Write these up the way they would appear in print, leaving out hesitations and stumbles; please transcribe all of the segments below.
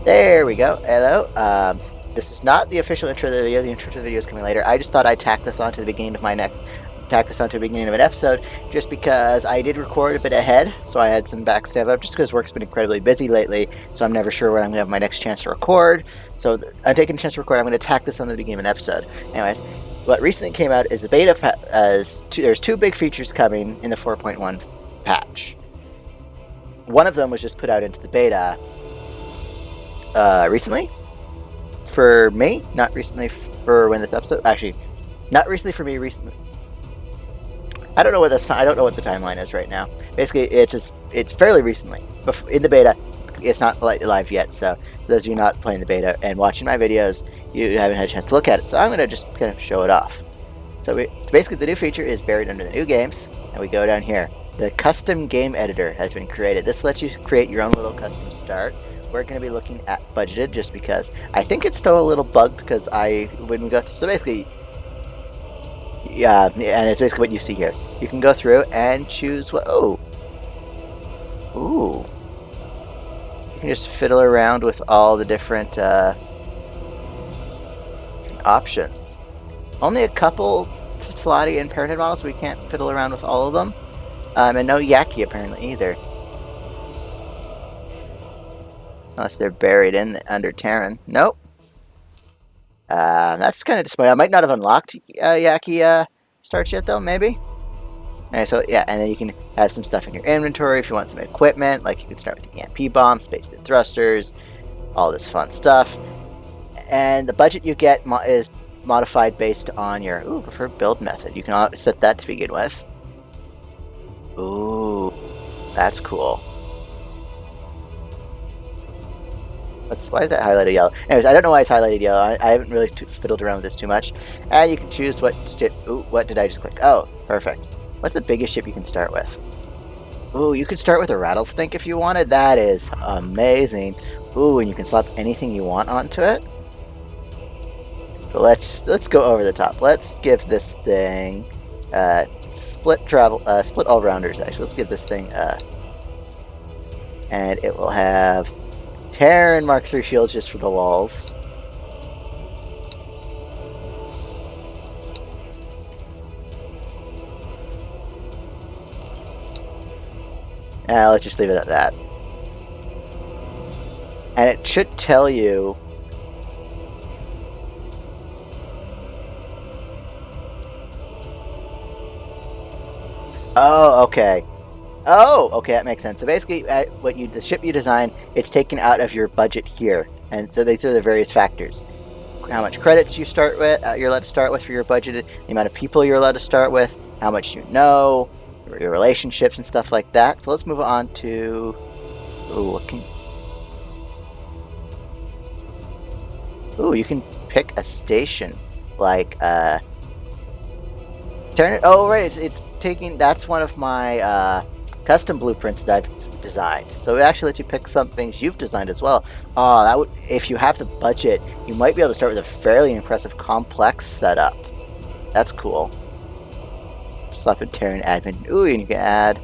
There we go. Hello. This is not the official intro to the video. The intro to the video is coming later. I just thought I'd tack this onto the beginning of an episode, just because I did record a bit ahead, so I had some back stuff up. Just because work's been incredibly busy lately, so I'm never sure when I'm gonna have my next chance to record. So I'm taking a chance to record. I'm gonna tack this on the beginning of an episode. Anyways, what recently came out is the beta. There's two big features coming in the 4.1 patch. One of them was just put out into the beta recently. For me, not recently for when this episode. Actually, not recently for me. Recently, I don't know what the timeline is right now. Basically, it's fairly recently. In the beta, it's not live yet. So for those of you not playing the beta and watching my videos, you haven't had a chance to look at it. So I'm gonna just kind of show it off. So basically, the new feature is buried under the new games, and we go down here. The custom game editor has been created. This lets you create your own little custom start. We're going to be looking at budgeted, just because I think it's still a little bugged, because when we go through, so basically, yeah, and it's basically what you see here. You can go through and choose what. Ooh, you can just fiddle around with all the different options. Only a couple Totolati and Parenthood models, so we can't fiddle around with all of them, and no Yaki apparently either. Unless they're buried under Terran. Nope. That's kind of disappointing. I might not have unlocked Yaki starts yet, though, maybe? Alright, so yeah, and then you can have some stuff in your inventory if you want some equipment. Like, you can start with the EMP bomb, space thrusters, all this fun stuff. And the budget you get is modified based on your preferred build method. You can set that to begin with. Ooh, that's cool. Why is that highlighted yellow? Anyways, I don't know why it's highlighted yellow. I haven't really fiddled around with this too much. And you can choose what did I just click? Oh, perfect. What's the biggest ship you can start with? Ooh, you can start with a rattlesnake if you wanted. That is amazing. Ooh, and you can slap anything you want onto it. So let's go over the top. Let's give this thing split all rounders. Actually, let's give this thing and it will have Terran Mark III shields just for the walls. Let's just leave it at that. And it should tell you. Oh, okay. Oh, okay, that makes sense. So basically, the ship you design, it's taken out of your budget here, and so these are the various factors: how much credits you start with, you're allowed to start with for your budget, the amount of people you're allowed to start with, how much you know, your relationships and stuff like that. So let's move on to you can pick a station like turn it. Oh, right, it's taking. That's one of my custom blueprints that I've designed. So it actually lets you pick some things you've designed as well. Oh, if you have the budget, you might be able to start with a fairly impressive complex setup. That's cool. Slap a Terran admin. Ooh, and you can add.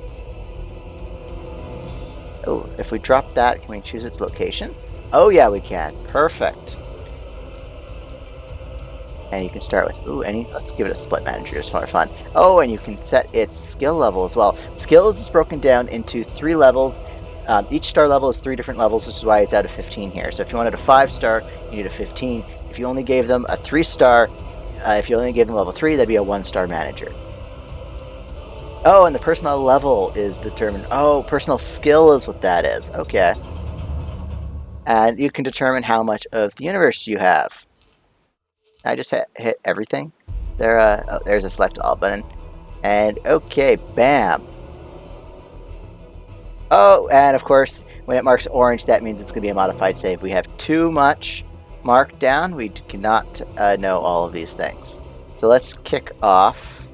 Oh, if we drop that, can we choose its location? Oh yeah, we can. Perfect. And you can start with, let's give it a split manager just for fun. Oh, and you can set its skill level as well. Skills is broken down into 3 levels. Each star level is 3 different levels, which is why it's out of 15 here. So if you wanted a 5-star, you need a 15. If you only gave them a 3-star, if you only gave them level 3, that'd be a 1-star manager. Oh, and the personnel level is determined. Oh, personal skill is what that is. Okay. And you can determine how much of the universe you have. I just hit everything. There's a select all button. And okay, bam. Oh, and of course, when it marks orange, that means it's going to be a modified save. We have too much marked down. We cannot know all of these things. So let's kick off.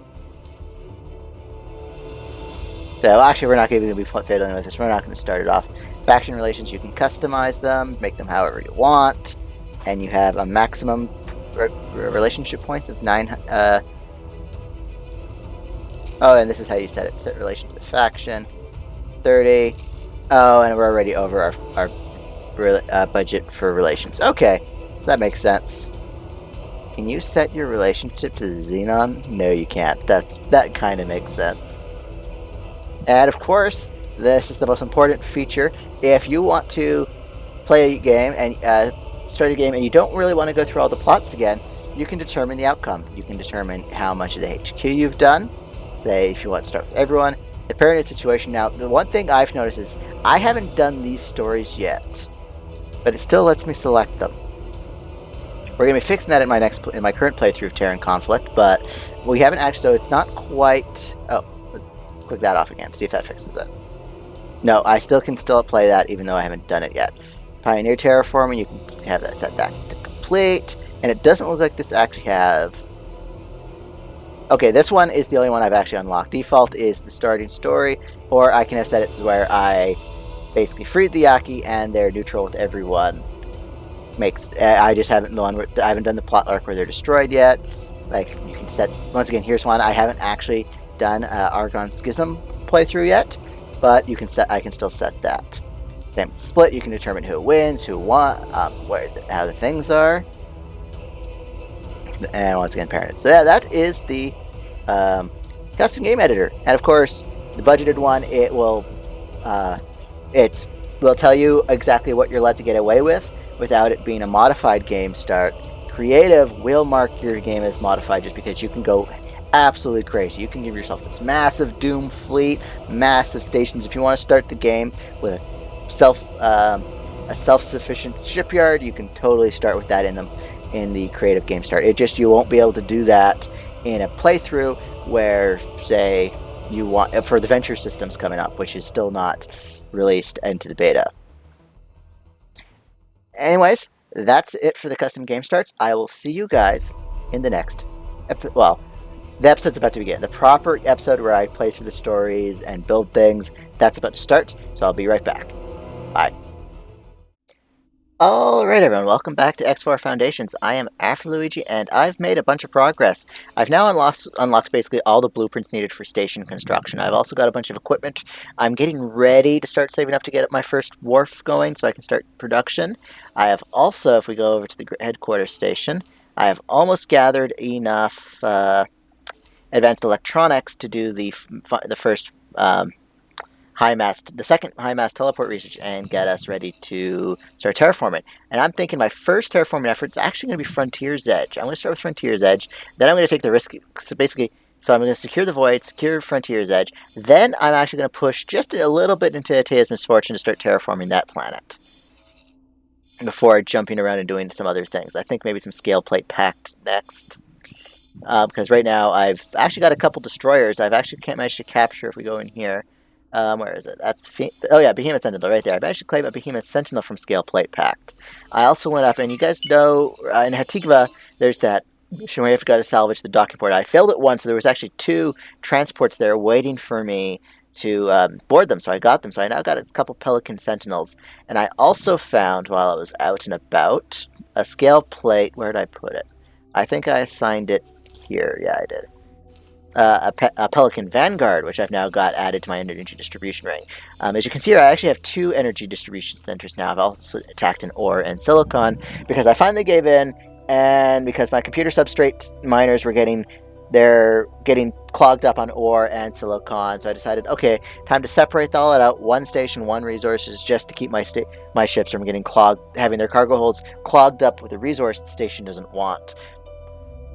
So actually, we're not even going to be fiddling with this. We're not going to start it off. Faction relations, you can customize them, make them however you want. And you have a maximum relationship points of 9. Oh, and this is how you set it. Set relation to the faction. 30. Oh, and we're already over our budget for relations. Okay, that makes sense. Can you set your relationship to Xenon? No, you can't. That kind of makes sense. And of course, this is the most important feature. If you want to play a game and start a game and you don't really want to go through all the plots again, you can determine the outcome. You can determine how much of the HQ you've done. Say if you want to start with everyone. The pyramid situation. Now, the one thing I've noticed is I haven't done these stories yet, but it still lets me select them. We're going to be fixing that in my current playthrough of Terran Conflict, but we haven't actually, so it's not quite... Oh, click that off again, see if that fixes it. No, I still can play that even though I haven't done it yet. Pioneer Terraforming, you can have that set that to complete, and it doesn't look like this actually have... Okay, this one is the only one I've actually unlocked. Default is the starting story, or I can have set it where I basically freed the Yaki and they're neutral with everyone. I just haven't done the plot arc where they're destroyed yet. Like, you can set, once again, here's one I haven't actually done Argon Schism playthrough yet, but I can still set that. Same with split, you can determine who wins, who won, how the things are. And once again, parent. So yeah, that is the custom game editor. And of course, the budgeted one, it will tell you exactly what you're allowed to get away with without it being a modified game start. Creative will mark your game as modified just because you can go absolutely crazy. You can give yourself this massive Doom fleet, massive stations. If you want to start the game with a self-sufficient shipyard, you can totally start with that in the creative game start. You won't be able to do that in a playthrough where, say, you want for the venture systems coming up, which is still not released into the beta. Anyways, that's it for the custom game starts. I will see you guys in the next the episode's about to begin. The proper episode where I play through the stories and build things, that's about to start, so I'll be right back. Bye. Alright everyone, welcome back to X4 Foundations. I am After Luigi, and I've made a bunch of progress. I've now unlocked basically all the blueprints needed for station construction. I've also got a bunch of equipment. I'm getting ready to start saving up to get my first wharf going so I can start production. I have also, if we go over to the headquarters station, I have almost gathered enough advanced electronics to do the first the second high mass teleport research and get us ready to start terraforming. And I'm thinking my first terraforming effort is actually going to be Frontier's Edge. I'm going to start with Frontier's Edge, then I'm going to take the risk. So I'm going to secure the void, secure Frontier's Edge, then I'm actually going to push just a little bit into Atea's Misfortune to start terraforming that planet before jumping around and doing some other things. I think maybe some Scale Plate Pact next. Because right now I've actually got a couple destroyers I've actually can't manage to capture if we go in here. Where is it? Behemoth Sentinel right there. I managed to claim a Behemoth Sentinel from Scale Plate Pact. I also went up, and you guys know, in Hatikva, there's that mission where you've got to salvage the docking port. I failed it once, so there was actually 2 transports there waiting for me to board them, so I got them. So I now got a couple Pelican Sentinels. And I also found, while I was out and about, a Scale Plate. Where did I put it? I think I assigned it here. Yeah, I did. A Pelican Vanguard, which I've now got added to my energy distribution ring. As you can see here, I actually have 2 energy distribution centers now. I've also attacked an ore and silicon because I finally gave in, and because my computer substrate miners were getting clogged up on ore and silicon, so I decided, okay, time to separate all that out. One station, one resources, just to keep my ships from getting clogged, having their cargo holds clogged up with a resource the station doesn't want.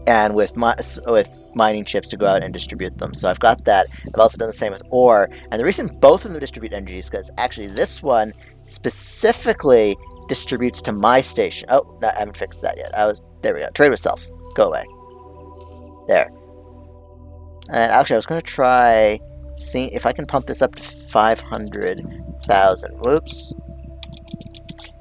And with mining chips to go out and distribute them. So I've got that. I've also done the same with ore. And the reason both of them distribute energy is because actually this one specifically distributes to my station. Oh, no, I haven't fixed that yet. There we go. Trade with self. Go away. There. And actually I was going to try seeing if I can pump this up to 500,000. Whoops.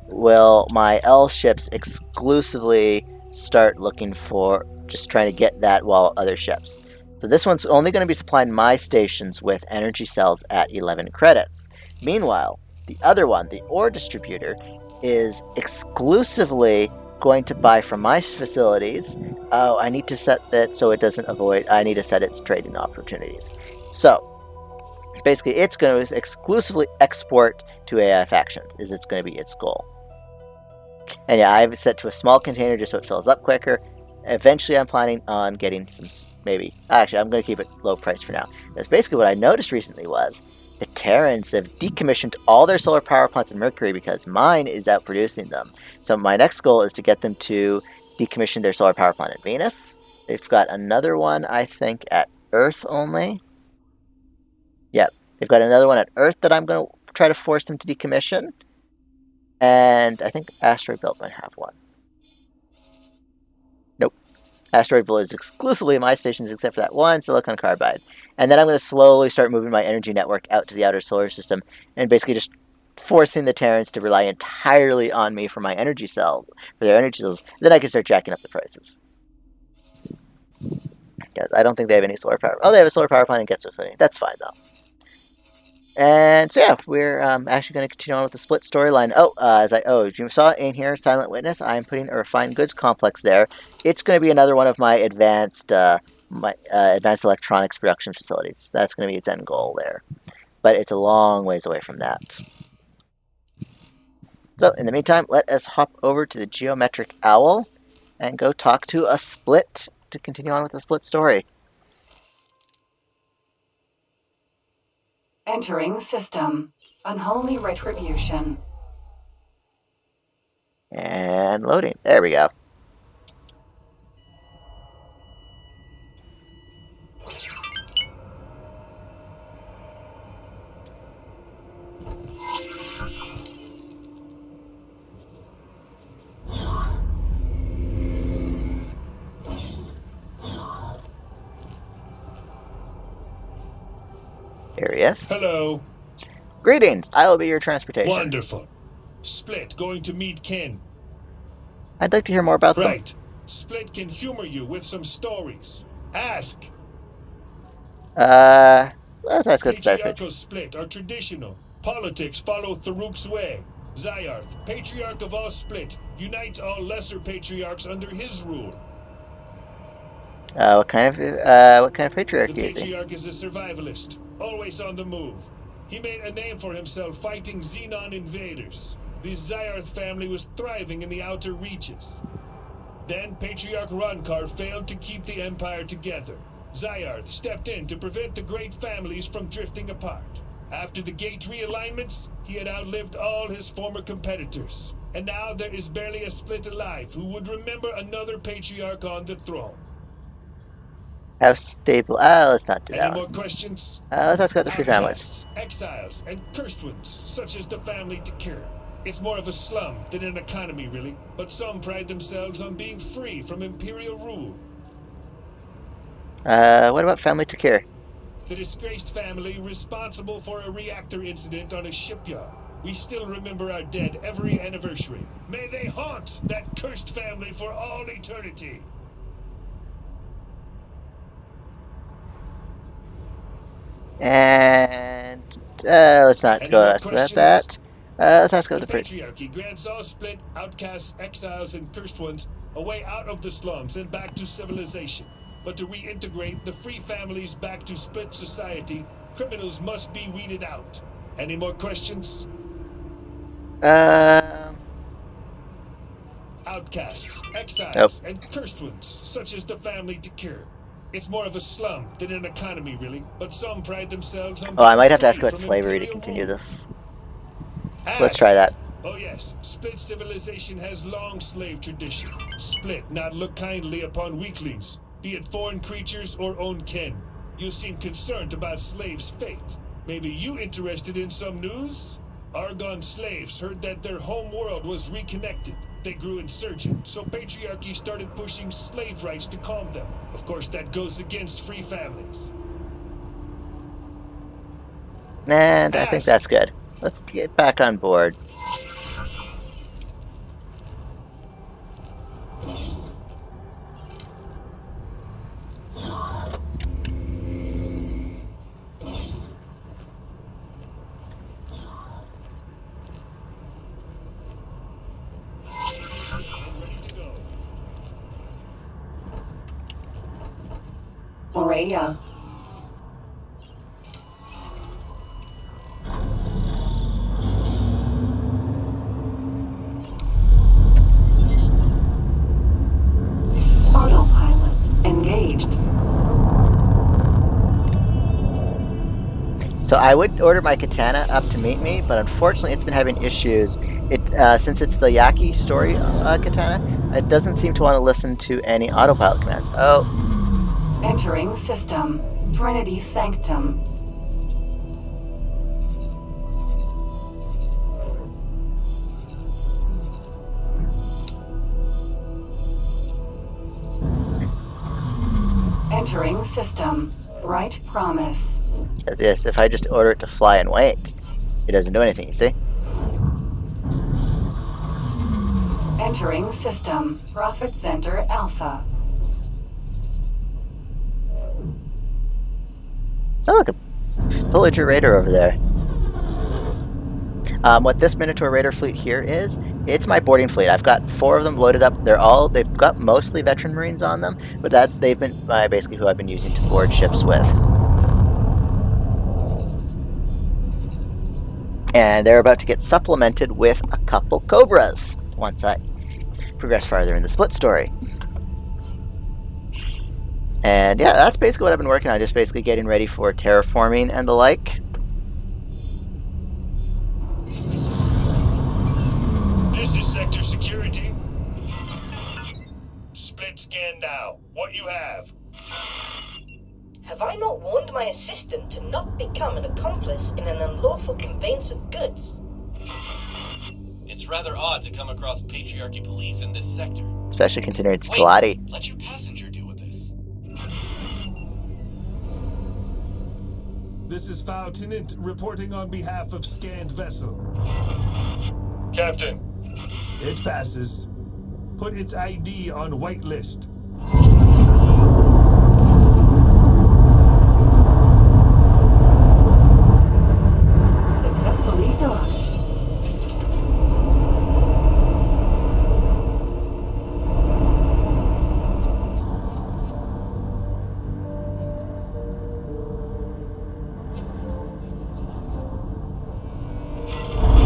Will my L ships exclusively start looking for just trying to get that while other ships. So this one's only going to be supplying my stations with energy cells at 11 credits. Meanwhile, the other one, the ore distributor, is exclusively going to buy from my facilities. Oh, I need to set that so it doesn't avoid, I need to set its trading opportunities. So basically it's going to exclusively export to AI factions, it's going to be its goal. And yeah, I have it set to a small container just so it fills up quicker. Eventually, I'm planning on getting some, maybe, actually, I'm going to keep it low price for now. Because basically what I noticed recently was the Terrans have decommissioned all their solar power plants in Mercury because mine is out producing them. So my next goal is to get them to decommission their solar power plant at Venus. They've got another one, I think, at Earth only. Yep, they've got another one at Earth that I'm going to try to force them to decommission. And I think Asteroid Belt might have one. Nope. Asteroid Belt is exclusively my stations except for that one silicon carbide. And then I'm going to slowly start moving my energy network out to the outer solar system and basically just forcing the Terrans to rely entirely on me for my energy cell, for their energy cells. Then I can start jacking up the prices. Because I don't think they have any solar power. Oh, they have a solar power plant in Egosoft. That's fine, though. And so yeah, we're actually going to continue on with the split storyline. You saw in here, Silent Witness. I'm putting a refined goods complex there. It's going to be another one of my advanced advanced electronics production facilities. That's going to be its end goal there, but it's a long ways away from that. So in the meantime, let us hop over to the Geometric Owl and go talk to a split to continue on with the split story. Entering system. Unholy retribution. And loading. There we go. Here he is. Hello. Greetings. I will be your transportation. Wonderful. Split going to meet Ken. I'd like to hear more about them. Right. Split can humor you with some stories. Ask. Let's ask what Patriarchal Split are traditional. Politics follow Tharuk's way. Zyarth, patriarch of all Split, unites all lesser patriarchs under his rule. What kind of patriarch The is he? patriarch is a survivalist, always on the move. He made a name for himself fighting Xenon invaders. The Zyarth family was thriving in the outer reaches. Then Patriarch Ronkar failed to keep the Empire together. Zyarth stepped in to prevent the great families from drifting apart. After the gate realignments, he had outlived all his former competitors. And now there is barely a Split alive who would remember another Patriarch on the throne. How stable? Let's not do that. Any more questions? Let's ask about the free families. Outcasts, exiles, and cursed ones, such as the family Takir. It's more of a slum than an economy, really, but some pride themselves on being free from imperial rule. What about family Takir? The disgraced family responsible for a reactor incident on a shipyard. We still remember our dead every anniversary. May they haunt that cursed family for all eternity. And let's not go ask about that. Let's ask about The the priest. patriarchy grants all Split, outcasts, exiles, and cursed ones a way out of the slums and back to civilization. But to reintegrate the free families back to Split society, criminals must be weeded out. Any more questions? Outcasts, exiles, and cursed ones, such as the family Takir. It's more of a slum than an economy, really, but some pride themselves on... Oh, I might have to ask free about from slavery to imperial continue rule. this. Ask. Let's try that. Oh yes, Split civilization has long slave tradition. Split not look kindly upon weaklings, be it foreign creatures or own kin. You seem concerned about slaves' fate. Maybe you interested in some news? Argon slaves heard that their home world was reconnected. They grew insurgent, so patriarchy started pushing slave rights to calm them. Of course, that goes against free families. And I think that's good. Let's get back on board. Ready to go. Aurelia. So I would order my katana up to meet me, but unfortunately it's been having issues. Since it's the Yaki story katana, it doesn't seem to want to listen to any autopilot commands. Oh. Entering system. Trinity Sanctum. Entering system. Bright Promise. Yes, if I just order it to fly and wait, it doesn't do anything, you see? Entering system. Profit Center Alpha. Oh, look, a villager raider over there. What this Minotaur Raider fleet here is, it's my boarding fleet. I've got 4 of them loaded up. They've got mostly veteran Marines on them, but they've been basically who I've been using to board ships with. And they're about to get supplemented with a couple Cobras once I progress farther in the split story. And yeah, that's basically what I've been working on, just basically getting ready for terraforming and the like. This is Sector Security. Split scan now. What you have? Have I not warned my assistant to not become an accomplice in an unlawful conveyance of goods? It's rather odd to come across Patriarchy police in this sector. Especially considering it's Stilati. Let your passenger deal with this. This is Lieutenant reporting on behalf of scanned vessel. Captain. It passes. Put its ID on whitelist. Successfully docked.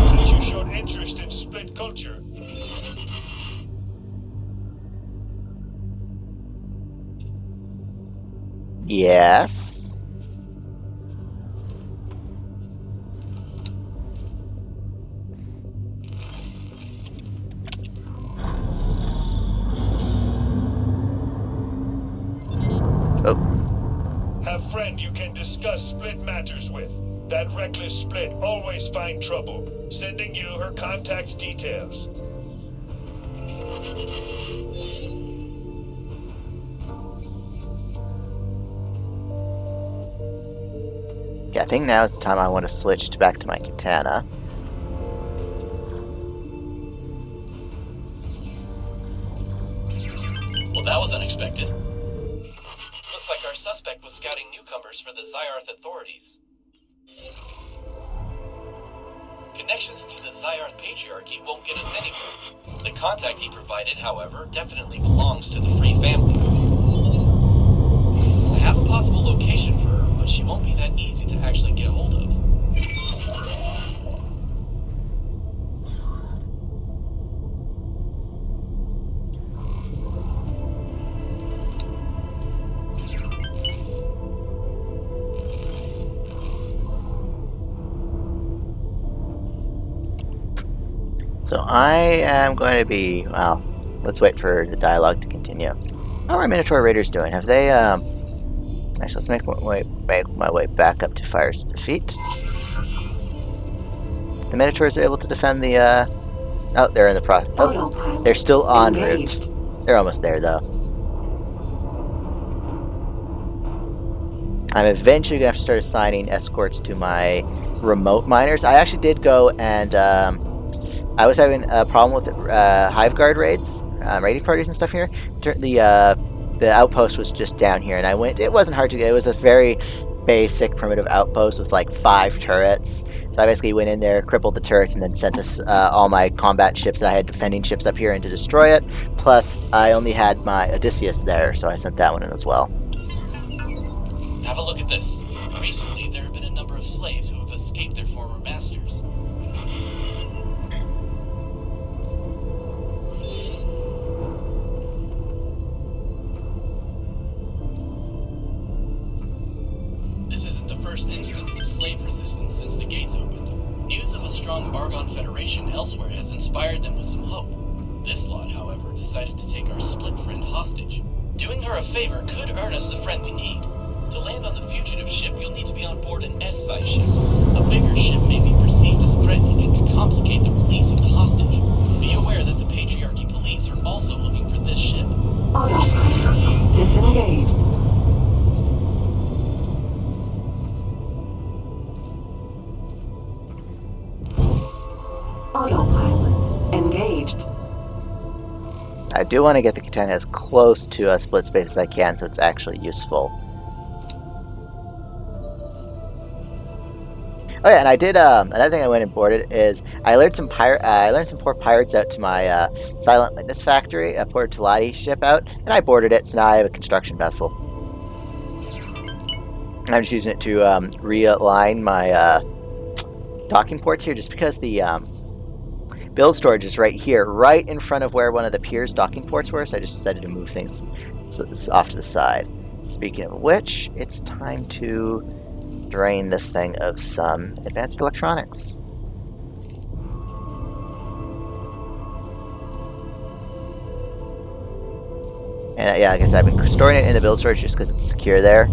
Since you showed interest in split culture, Yes. Oh. have friend you can discuss split matters with. That reckless split always find trouble. Sending you her contact details. Yeah, I think now is the time I want to switch back to my katana. Well, that was unexpected. Looks like our suspect was scouting newcomers for the Zyarth authorities. Connections to the Zyarth Patriarchy won't get us anywhere. The contact he provided, however, definitely belongs to the Free Families. I have a possible location for her, but she won't be that easy to actually get hold of. So I am going to be, well, let's wait for the dialogue to continue. How are our Minotaur Raiders doing? Have they, actually, let's make my way back up to Fire's Defeat. The Minotaurs are able to defend the, oh, they're in the process. Oh, they're still en route. They're almost there, though. I'm eventually going to have to start assigning escorts to my remote miners. I actually did go and, I was having a problem with Hive Guard raids, raiding parties and stuff here. The outpost was just down here, and I went. It wasn't hard to get. It was a very basic, primitive outpost with like 5 turrets. So I basically went in there, crippled the turrets, and then sent us all my combat ships that I had defending ships up here in to destroy it. Plus, I only had my Odysseus there, so I sent that one in as well. Have a look at this. Recently, there have been a number of slaves who have escaped their former masters. This isn't the first first instance of slave resistance since the gates opened. News of a strong Argon Federation elsewhere has inspired them with some hope. This lot, however, decided to take our split friend hostage. Doing her a favor could earn us the friend we need. To land on the fugitive ship, you'll need to be on board an S-size ship. A bigger ship may be perceived as threatening and could complicate the release of the hostage. Be aware that the Patriarchy police are also looking for this ship. Autopilot disengaged. Autopilot engaged. I do want to get the katana as close to a split space as I can, so it's actually useful. Oh yeah, and I did. Another thing I went and boarded is I lured some poor pirates out to my Silent Witness factory, a Port Tulati ship out, and I boarded it. So now I have a construction vessel. I'm just using it to realign my docking ports here, just because the build storage is right here, right in front of where one of the pier's docking ports were. So I just decided to move things off to the side. Speaking of which, it's time to drain this thing of some advanced electronics. And yeah, like I said, I've been storing it in the build storage just because it's secure there.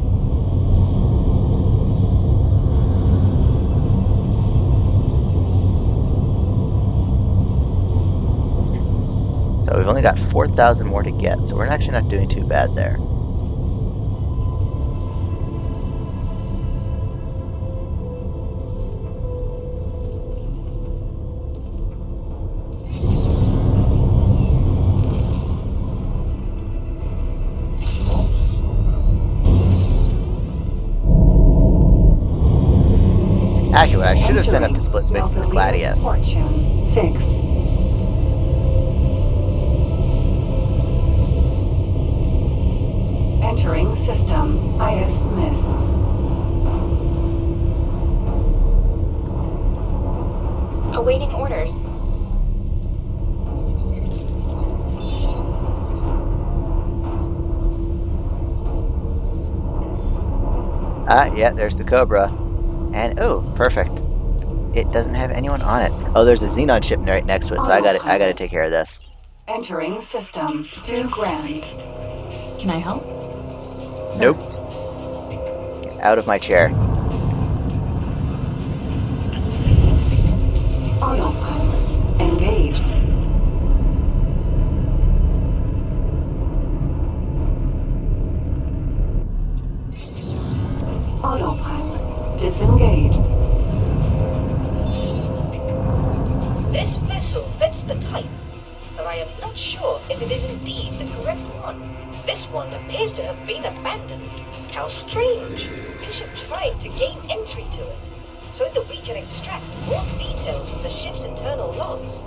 So we've only got 4,000 more to get, so we're actually not doing too bad there. Actually, what I should have sent up to split space is the Gladius. Fortune 6. Entering system. Ice mists. Awaiting orders. Yeah, there's the Cobra. And oh, perfect. It doesn't have anyone on it. Oh, there's a Xenon ship right next to it, so I gotta take care of this. Entering system. 2 grand. Can I help? Nope. Get out of my chair. Autopilot engaged. Autopilot disengaged. This vessel fits the type, but I am not sure if it is indeed the correct one. This one appears to have been abandoned. How strange. You should try to gain entry to it, so that we can extract more details from the ship's internal logs.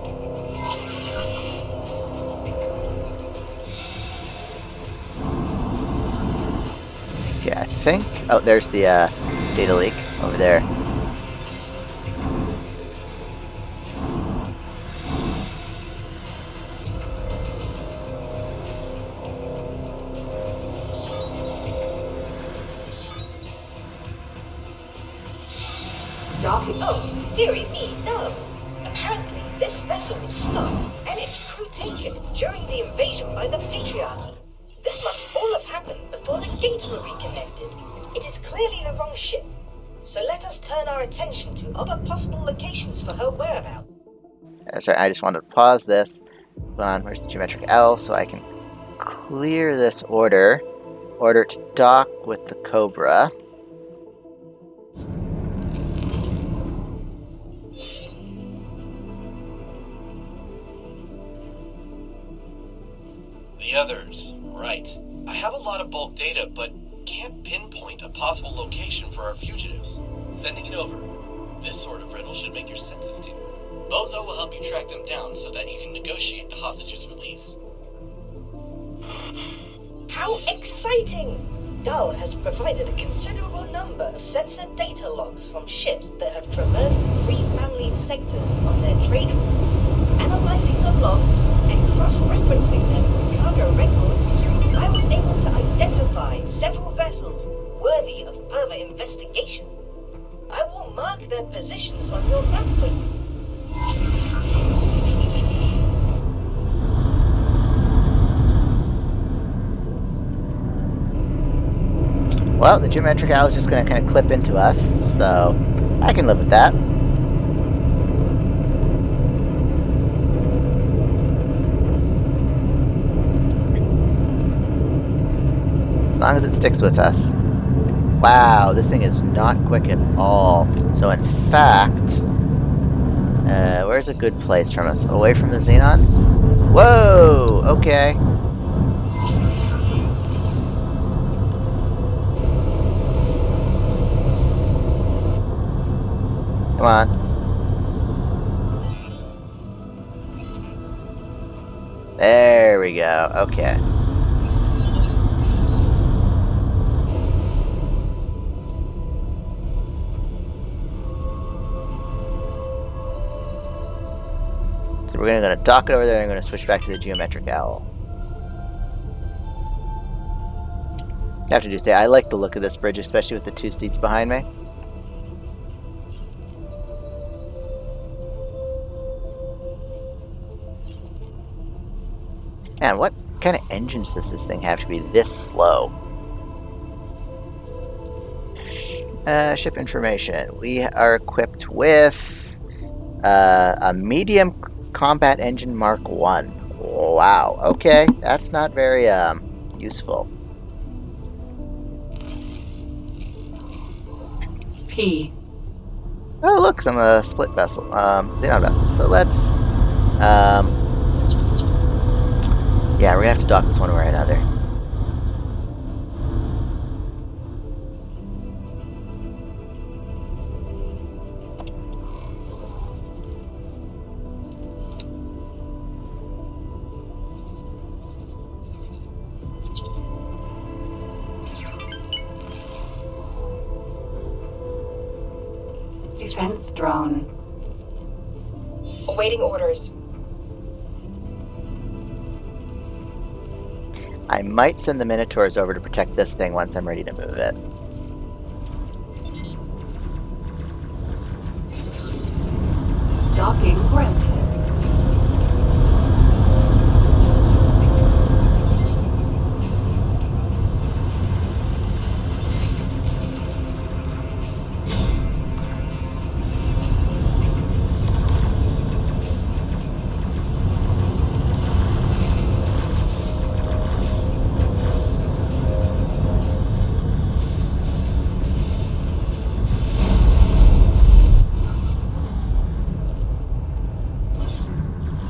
Yeah, I think... Oh, there's the data leak over there. Oh, dearie me, no. Apparently, this vessel was stopped and its crew taken during the invasion by the Patriarchy. This must all have happened before the gates were reconnected. It is clearly the wrong ship, so let us turn our attention to other possible locations for her whereabouts. Sorry, I just wanted to pause this. Hold on, where's the geometric L so I can clear this order. Order to dock with the Cobra. The others, right. I have a lot of bulk data, but can't pinpoint a possible location for our fugitives. Sending it over. This sort of riddle should make your senses tingle. Bozo will help you track them down so that you can negotiate the hostages' release. How exciting! Dull has provided a considerable number of sensor data logs from ships that have traversed Free Family's sectors on their trade routes. Analyzing the logs and cross-referencing them with cargo records, I was able to identify several vessels worthy of further investigation. their positions on your output. Well, the geometric owl is just going to kind of clip into us, so I can live with that. As long as it sticks with us. Wow, this thing is not quick at all. So in fact, where's a good place from us? Away from the Xenon? Whoa! Okay. Come on. There we go. Okay. So we're going to dock it over there and going to switch back to the geometric owl. I have to say, I like the look of this bridge, especially with the two seats behind me. Man, what kind of engines does this thing have to be this slow? Ship information. We are equipped with a medium combat engine Mark 1. Wow, okay. That's not very useful. P. Oh, look, some split vessel, Xenon vessels. So let's, yeah, we're gonna have to dock this one way or another. Defense drone. Awaiting orders. I might send the Minotaurs over to protect this thing once I'm ready to move it. Docking granted.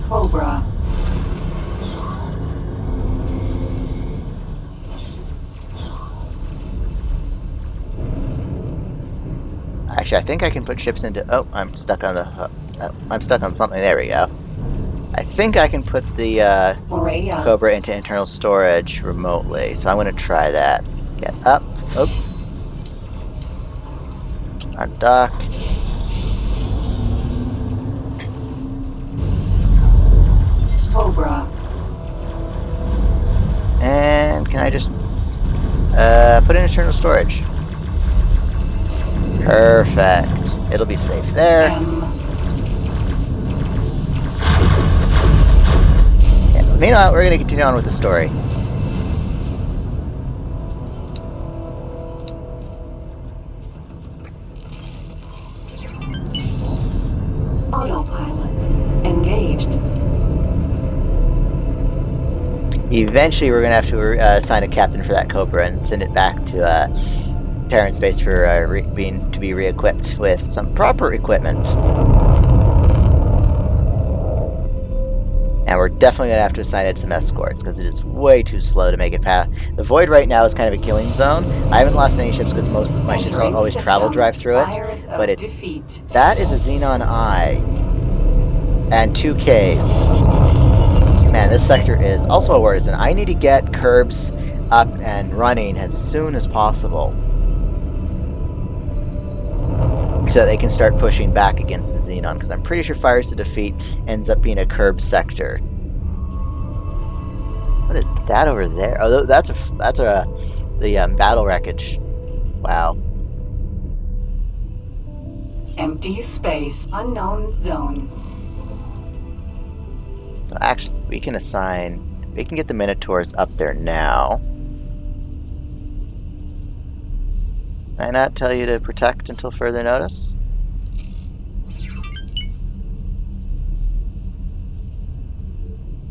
Cobra. Actually, I think I can put ships into... Oh, I'm stuck on the... I'm stuck on something. There we go. I think I can put the Maria. Cobra into internal storage remotely, so I'm going to try that. Get up. Oh. Undock. Cobra. And can I just put in internal storage? Perfect. It'll be safe there. Yeah, meanwhile, we're going to continue on with the story. Autopilot. Engaged. Eventually, we're going to have to assign a captain for that Cobra and send it back to Terran space for to be re-equipped with some proper equipment. And we're definitely going to have to assign it some escorts because it is way too slow to make it past. The Void right now is kind of a killing zone. I haven't lost any ships because most of my ships always travel drive through it. But it's that is a Xenon Eye and 2 Ks. Man, this sector is also a worrisome. And I need to get curbs up and running as soon as possible so that they can start pushing back against the Xenon, because I'm pretty sure Fires to Defeat ends up being a curb sector. What is that over there? Oh, that's the battle wreckage. Wow. Empty space. Unknown zone. So actually, we can get the Minotaurs up there now. Can I not tell you to protect until further notice?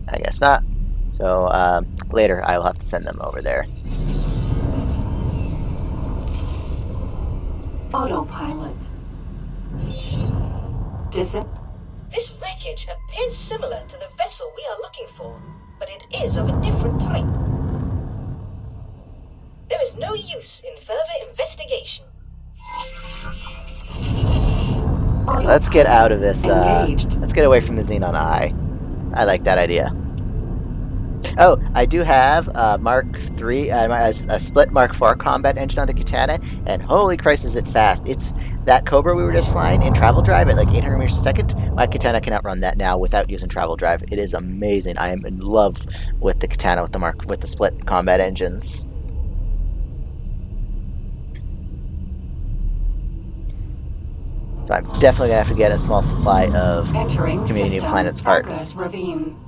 I guess not. So later I will have to send them over there. Autopilot. This wreckage appears similar to the vessel we are looking for, but it is of a different type. There is no use in further investigation. Let's get out of this. Engaged. Let's get away from the Xenon Eye. I like that idea. Oh, I do have Mark III, a split Mark IV combat engine on the Katana, and holy Christ is it fast. It's that Cobra we were just flying in travel drive at like 800 meters a second. My Katana can outrun that now without using travel drive. It is amazing. I am in love with the Katana with the split combat engines. So I'm definitely going to have to get a small supply of Community of Planets parts. Ravine.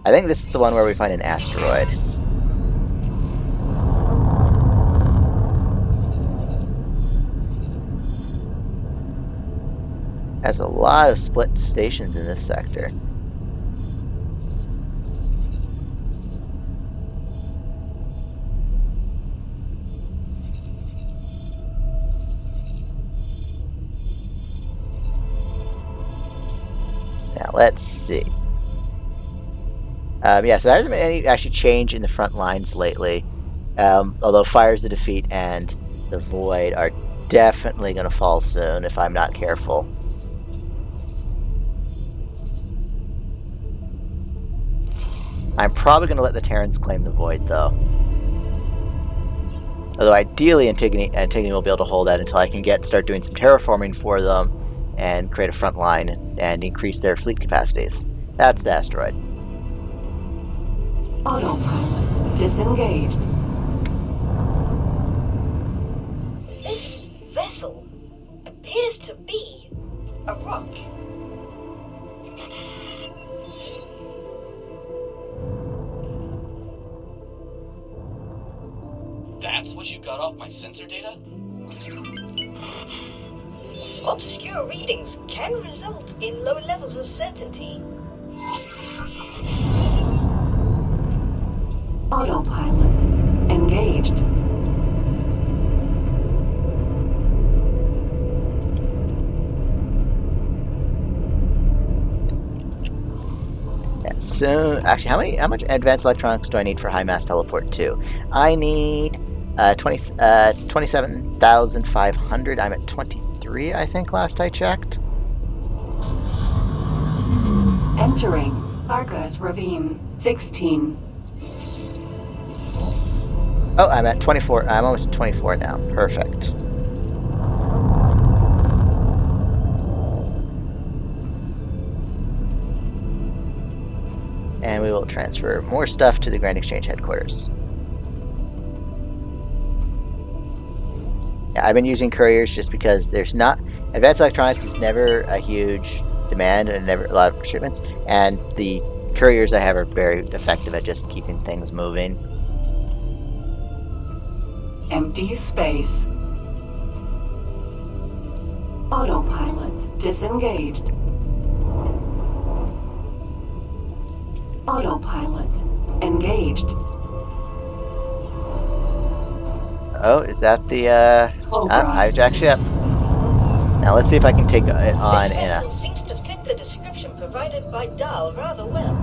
I think this is the one where we find an asteroid. There's a lot of split stations in this sector. Now let's see. Yeah, so there hasn't been any actually change in the front lines lately. Although Fires the Defeat and the Void are definitely going to fall soon if I'm not careful. I'm probably going to let the Terrans claim the Void, though. Although ideally Antigone will be able to hold that until I can start doing some terraforming for them and create a front line and increase their fleet capacities. That's the asteroid. Autopilot. Disengaged. This vessel appears to be a rock. That's what you got off my sensor data? Obscure readings can result in low levels of certainty. Autopilot. Engaged. Yeah, so actually, how much advanced electronics do I need for high mass teleport 2? I need 27,500. I'm at 23, I think, last I checked. Entering Arcus Ravine. 16. Oh, I'm at 24. I'm almost at 24 now. Perfect. And we will transfer more stuff to the Grand Exchange headquarters. Yeah, I've been using couriers just because there's not... Advanced electronics is never a huge demand and never a lot of shipments. And the couriers I have are very effective at just keeping things moving. Empty space. Autopilot. Disengaged. Autopilot. Engaged. Oh, is that the Cobra. hijack ship? Now let's see if I can take it on This in vessel a... seems to fit the description provided by Dahl rather well.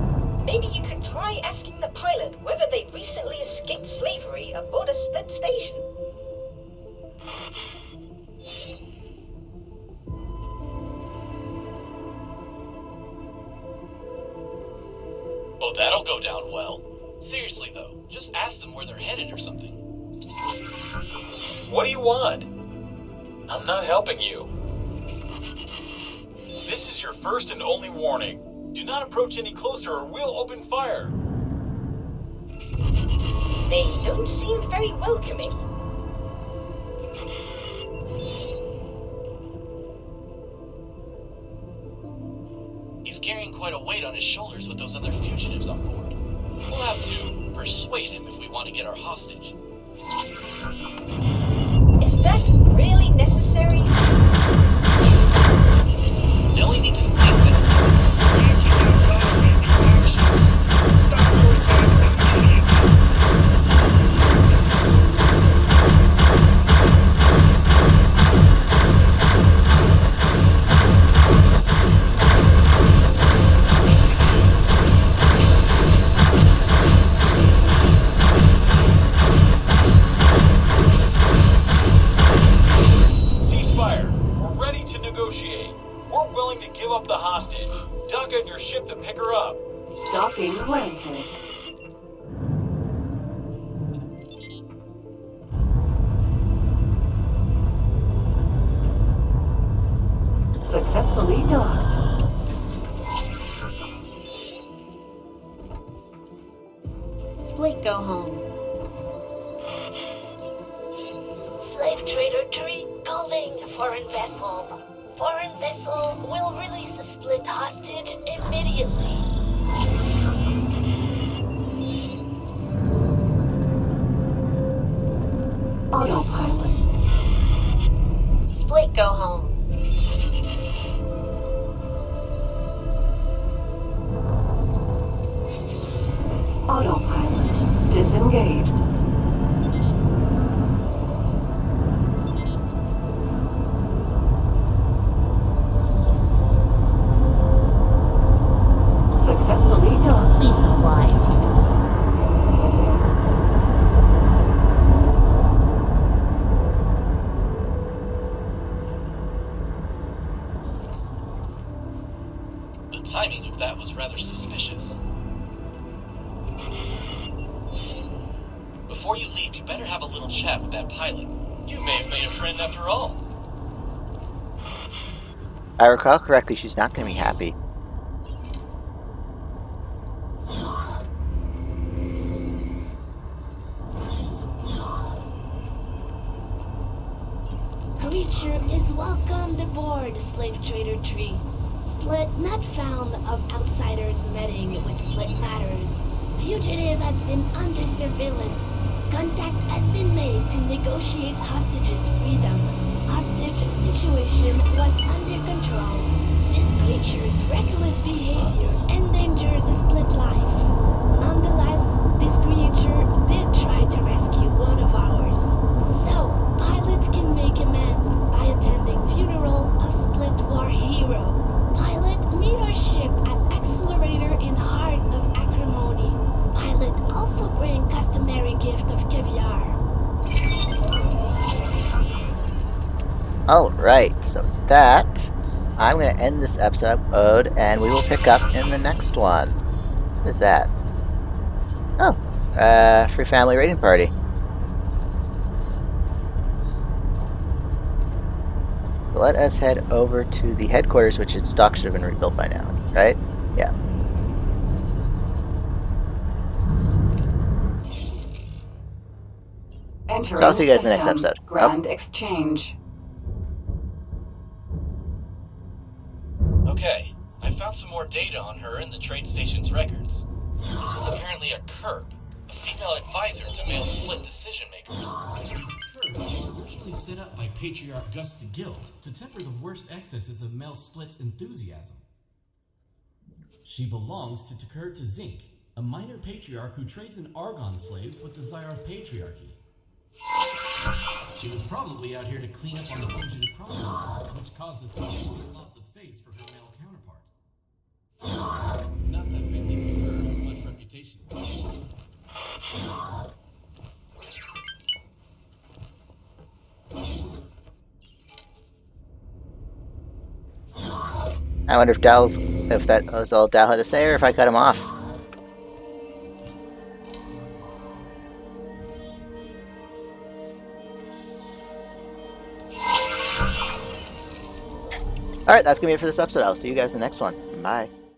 Maybe you could try asking the pilot whether they recently escaped slavery aboard a split station. Oh, that'll go down well. Seriously, though, just ask them where they're headed or something. What do you want? I'm not helping you. This is your first and only warning. Do not approach any closer or we'll open fire. They don't seem very welcoming. quite a weight on his shoulders with those other fugitives on board. We'll have to persuade him if we want to get our hostage. Is that really necessary? They only need to think that. We cannot tolerate your actions. Stop your attack immediately. Ceasefire. We're ready to negotiate. We're willing to give up the hostage. Dock on your ship to pick her up. Docking granted. Successfully docked. Split go home. Slave trader tree calling foreign vessel. Foreign vessel will release a split hostage immediately. Autopilot. Split go home. Autopilot. Disengaged. Successfully docked. Please comply. The timing of that was rather suspicious. Before you leave, you better have a little chat with that pilot. You may have made a friend after all. If I recall correctly, she's not going to be happy. Creature is welcomed aboard Slave Trader Tree. Split not found of outsiders meddling with split matters. Fugitive has been under surveillance. Contact has been made to negotiate hostages' freedom. Hostage situation was under control. This creature's reckless behavior endangers its split life. Nonetheless, this creature did try to rescue one of ours. So, pilot can make amends by attending funeral of split war hero. Pilot, meet our ship at Accelerator in Heart of Acrimony. Pilot, also bring customary gift of caviar. Alright, so that, I'm going to end this episode, and we will pick up in the next one. What is that? Oh, free family raiding party. Let us head over to the headquarters, which its stock should have been rebuilt by now, right? Yeah. Entering So I'll see you guys in the next system. episode. Grand exchange. Okay, I found some more data on her in the trade station's records. This was apparently a curb, a female advisor to male split decision makers. These curbs were originally set up by Patriarch Gus de Guild to temper the worst excesses of Mel Split's enthusiasm. She belongs to Takur Tzink, a minor patriarch who trades in Argon slaves with the Zyarth Patriarchy. She was probably out here to clean up on the fugitive problems, which caused us a loss of face for her male counterpart. Not that family Takur has much reputation. I wonder if that was all Dal had to say, or if I cut him off. Alright, that's going to be it for this episode. I'll see you guys in the next one. Bye.